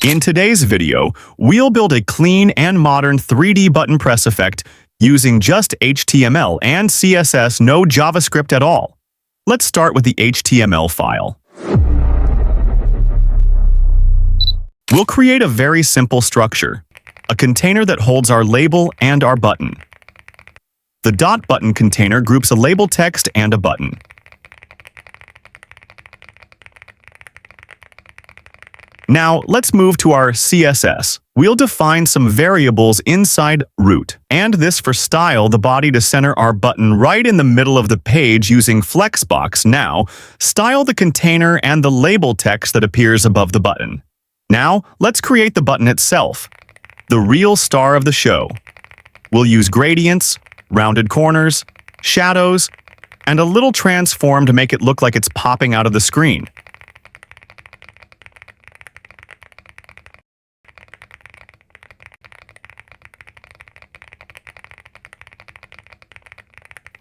In today's video, we'll build a clean and modern 3D button press effect using just HTML and CSS, no JavaScript at all. Let's start with the HTML file. We'll create a very simple structure, a container that holds our label and our button. The dot button container groups a label text and a button. Now, let's move to our CSS. We'll define some variables inside root, and this for style the body to center our button right in the middle of the page using Flexbox. Now, style the container and the label text that appears above the button. Now, let's create the button itself, the real star of the show. We'll use gradients, rounded corners, shadows, and a little transform to make it look like it's popping out of the screen.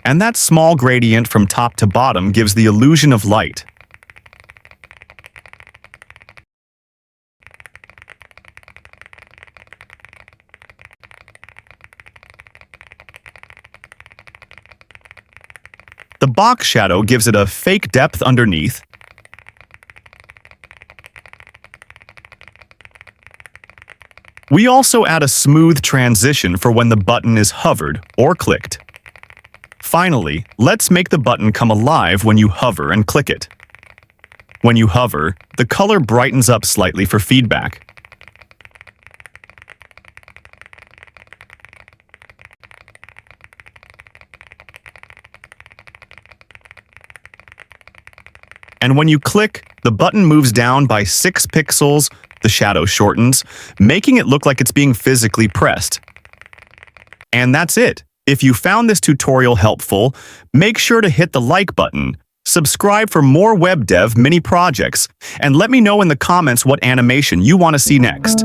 And that small gradient from top to bottom gives the illusion of light. The box shadow gives it a fake depth underneath. We also add a smooth transition for when the button is hovered or clicked. Finally, let's make the button come alive when you hover and click it. When you hover, the color brightens up slightly for feedback. And when you click, the button moves down by 6 pixels, the shadow shortens, making it look like it's being physically pressed. And that's it. If you found this tutorial helpful, make sure to hit the like button, subscribe for more web dev mini projects, and let me know in the comments what animation you want to see next.